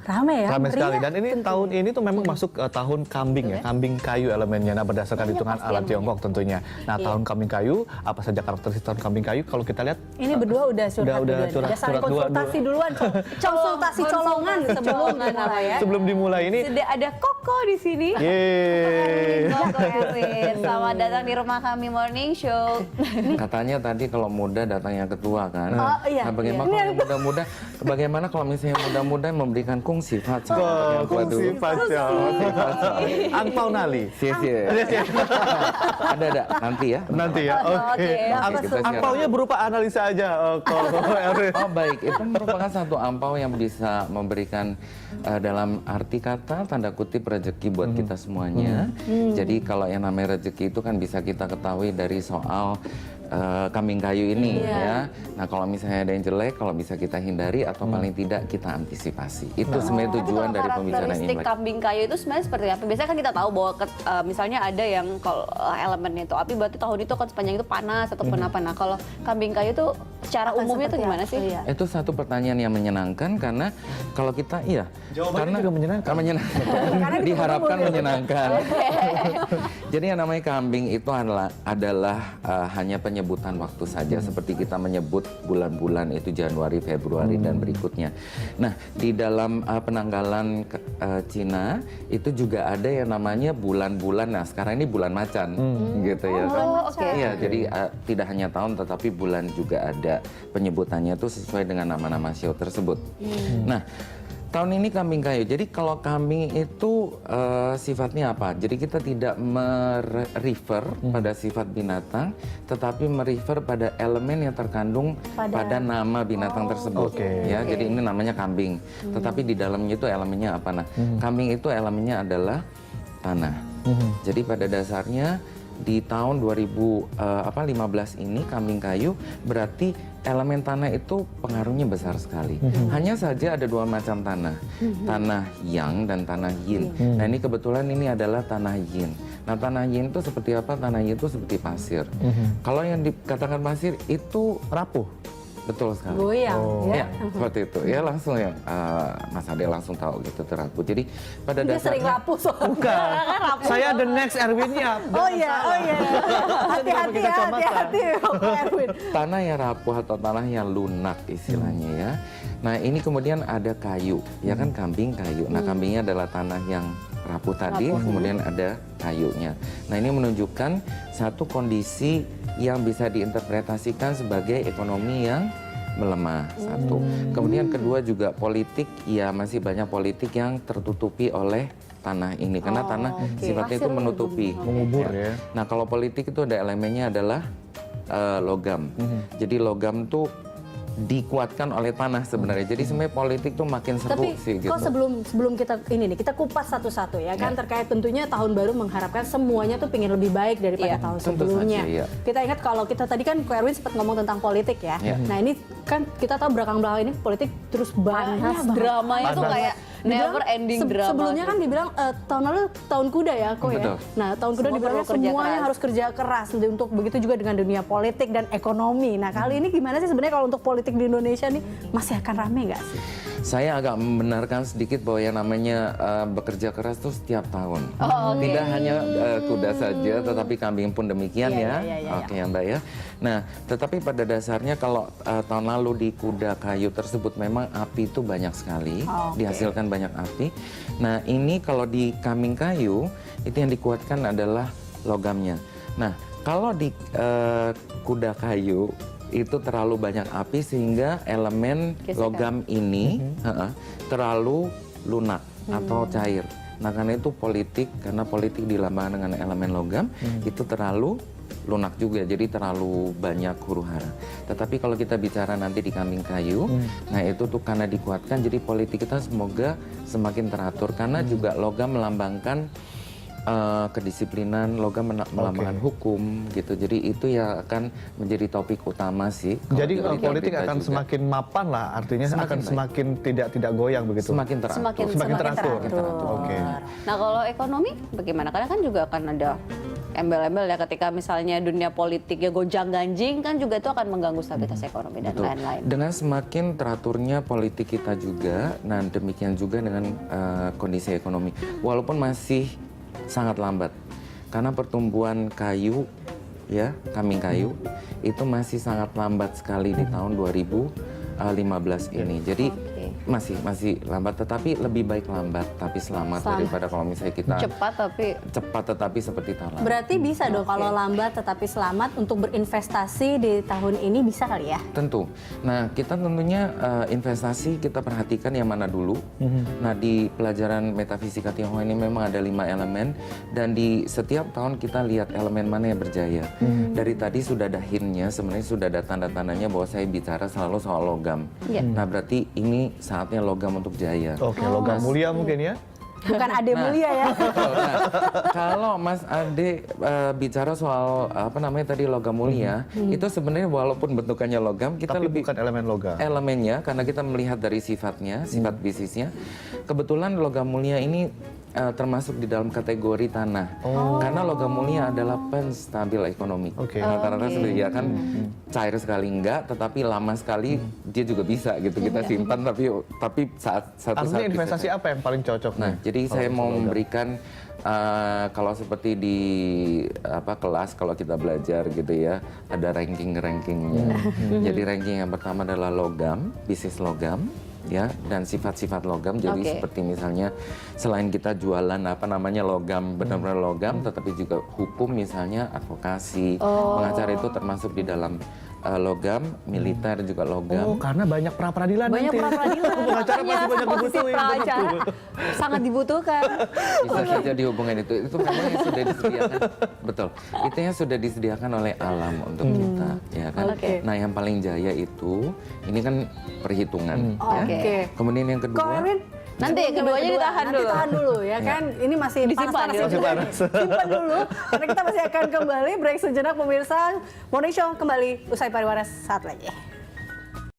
Ramai ya? Ramai sekali. Meriah Dan ini tentunya. tahun ini tuh memang masuk tahun kambing ya, kambing kayu elemennya. Nah, berdasarkan hitungan alat Tiongkok tentunya. Nah, tahun kambing kayu, apa saja karakteristik tahun kambing kayu? Kalau kita lihat, Ini berdua udah curhat udah duluan. curhat, Udah saling curhat konsultasi duluan. Konsultasi colongan sebelum dimulai ya. sebelum dimulai ini, Sudah ada Koko di sini. yeay. Koko Erwin, selamat datang di rumah kami Morning Show. Katanya tadi kalau muda datang yang ketua kan. Oh, iya, Nah, bagaimana kalau yang muda-muda? Bagaimana kalau misalnya muda-muda memberikan kung sifat sama yang tua dulu? Sifat ya. Angpau nali. Ada nanti ya. Nanti ya, oke. Kita siap. Angpaunya berupa analisa aja, kalau Erwin. Oh baik, itu merupakan satu angpau yang bisa memberikan dalam arti kata tanda kutip rezeki buat kita semuanya. Jadi kalau yang namanya rezeki itu kan bisa kita ketahui dari soal kambing kayu ini ya. Nah kalau misalnya ada yang jelek, kalau bisa kita hindari atau paling tidak kita antisipasi. Itu sebenarnya tujuan dari pembicaraan Karakteristik Imlek. kambing kayu itu sebenarnya seperti apa? Biasanya kan kita tahu bahwa misalnya ada yang kalau elemennya itu api, berarti tahun itu kan sepanjang itu panas ataupun apa. Nah kalau kambing kayu itu secara umumnya tuh gimana sih? Iya. Itu satu pertanyaan yang menyenangkan karena kalau kita Jawabannya juga menyenangkan. Karena diharapkan menyenangkan. Jadi yang namanya kambing itu adalah hanya penyebutan waktu saja seperti kita menyebut bulan-bulan itu Januari, Februari dan berikutnya. Nah, di dalam penanggalan Cina itu juga ada yang namanya bulan-bulan. Nah, sekarang ini bulan macan gitu ya. Oh, oke. Iya, jadi tidak hanya tahun tetapi bulan juga ada penyebutannya itu sesuai dengan nama-nama show tersebut. Nah, tahun ini kambing kayu. Jadi kalau kambing itu sifatnya apa? Jadi kita tidak merefer pada sifat binatang, tetapi merefer pada elemen yang terkandung pada nama binatang tersebut. Ya, jadi ini namanya kambing. Tetapi di dalamnya itu elemennya apa? Nah, kambing itu elemennya adalah tanah. Jadi pada dasarnya di tahun 2015 ini kambing kayu berarti elemen tanah itu pengaruhnya besar sekali. Hanya saja ada dua macam tanah, tanah yang dan tanah yin. Nah ini kebetulan ini adalah tanah yin. Nah tanah yin itu seperti apa? Tanah yin itu seperti pasir. Kalau yang dikatakan pasir itu rapuh. Betul sekali. Goyang Ya, seperti itu. Ya langsung ya, Mas Ade langsung tahu gitu terapuh. Jadi pada Dia sering dasarnya rapuh soalnya. Bukan. Saya the next Erwinnya. Oh iya. Hati-hati ya, hati-hati Koko Erwin. tanah yang rapuh atau tanah yang lunak istilahnya ya. Nah ini kemudian ada kayu, ya kan kambing kayu. Nah kambingnya adalah tanah yang rapuh tadi, kemudian ada kayunya. Nah ini menunjukkan satu kondisi yang bisa diinterpretasikan sebagai ekonomi yang melemah, satu. Kemudian kedua juga politik, ya masih banyak politik yang tertutupi oleh tanah ini. Karena tanah sifatnya itu menutupi. Mengubur ya. Nah kalau politik itu ada elemennya adalah logam. Jadi logam tuh dikuatkan oleh tanah sebenarnya. Jadi sebenarnya politik tuh makin seru Tapi sih gitu. kok sebelum kita ini nih, kita kupas satu-satu ya kan, terkait tentunya tahun baru mengharapkan semuanya tuh pengen lebih baik daripada tahun tentu sebelumnya. saja, iya. Kita ingat kalau kita tadi kan Ko Erwin sempat ngomong tentang politik ya. Nah ini kan kita tahu belakang-belakang ini politik terus banyak banget. Dramanya tuh kayak never ending drama. Sebelumnya kan dibilang tahun lalu tahun kuda ya Ko ya. Betul. Nah tahun kuda Semua dibilang perlu kerja semuanya keras. harus kerja keras untuk begitu juga dengan dunia politik dan ekonomi. Nah kali ini gimana sih sebenarnya kalau untuk politik di Indonesia nih masih akan rame nggak sih? Saya agak membenarkan sedikit bahwa yang namanya bekerja keras tuh setiap tahun. Tidak hanya kuda saja, tetapi kambing pun demikian ya. Oke ya Mbak ya. Nah, tetapi pada dasarnya kalau tahun lalu di kuda kayu tersebut memang api itu banyak sekali, dihasilkan banyak api. Nah, ini kalau di kambing kayu itu yang dikuatkan adalah logamnya. Nah, kalau di kuda kayu itu terlalu banyak api sehingga elemen logam ini terlalu lunak atau cair. Nah karena itu politik, karena politik dilambangkan dengan elemen logam itu terlalu lunak juga, jadi terlalu banyak huru hara. Tetapi kalau kita bicara nanti di kambing kayu, nah itu tuh karena dikuatkan, jadi politik kita semoga semakin teratur. Karena juga logam melambangkan kedisiplinan, logam melambangkan hukum gitu. Jadi itu ya akan menjadi topik utama sih. Jadi politik akan semakin mapan lah, artinya akan semakin tidak goyang begitu. Semakin teratur. Semakin teratur. teratur. Oke. Nah kalau ekonomi bagaimana? Karena kan juga akan ada embel-embel ya ketika misalnya dunia politik ya gonjang-ganjing kan juga itu akan mengganggu stabilitas ekonomi dan Betul. lain-lain. Dengan semakin teraturnya politik kita juga, nah demikian juga dengan kondisi ekonomi. Walaupun masih sangat lambat, karena pertumbuhan kayu, ya kambing kayu, itu masih sangat lambat sekali di tahun 2015 ini. Jadi masih lambat, tetapi lebih baik lambat tapi selamat daripada kalau misalnya kita cepat tetapi seperti tahun lalu. Berarti bisa dong kalau lambat tetapi selamat untuk berinvestasi di tahun ini bisa kali ya? Tentu. Nah, kita tentunya investasi kita perhatikan yang mana dulu. Nah, di pelajaran metafisika Tionghoa ini memang ada 5 elemen dan di setiap tahun kita lihat elemen mana yang berjaya. Dari tadi sudah ada hintnya, sebenarnya sudah ada tanda-tandanya bahwa saya bicara selalu soal logam. Nah, berarti ini saatnya logam untuk jaya. Oke, logam mulia mungkin ya? Bukan Ade mulia ya? Nah, kalau Mas Ade bicara soal apa namanya tadi logam mulia, itu sebenarnya walaupun bentukannya logam, kita Tapi lebih bukan elemen logam. elemennya karena kita melihat dari sifatnya, sifat bisnisnya. Kebetulan logam mulia ini termasuk di dalam kategori tanah. Karena logam mulia adalah penstabil ekonomi. Rata-rata sudah ya kan cair sekali enggak, tetapi lama sekali dia juga bisa gitu kita simpan tapi saat satu Artinya saat investasi apa yang paling cocok? Nah, jadi saya mau memberikan kalau seperti di kelas kalau kita belajar gitu ya, ada ranking-rankingnya. Jadi ranking yang pertama adalah logam, bisnis logam. Ya, dan sifat-sifat logam. Jadi seperti misalnya selain kita jualan logam, benar-benar logam, tetapi juga hukum misalnya advokasi, pengacara itu termasuk di dalam logam, militer juga logam. Karena banyak pra-peradilan Banyak nanti. pra-peradilan. Pengacara pasti banyak Posisi dibutuhin. pengacara sangat dibutuhkan. Bisa saja dihubungkan itu memang yang sudah disediakan. Betul, itu yang sudah disediakan oleh alam untuk kita, ya kan. Nah, yang paling jaya itu ini kan perhitungan. Ya. Kemudian yang kedua. Kok Erwin? Nanti keduanya ditahan dulu. Ditahan dulu ya kan. Ini masih Disimpan, panas-panas. Simpan dulu. Karena kita masih akan kembali break sejenak pemirsa. Morning Show kembali usai pariwara saat lagi.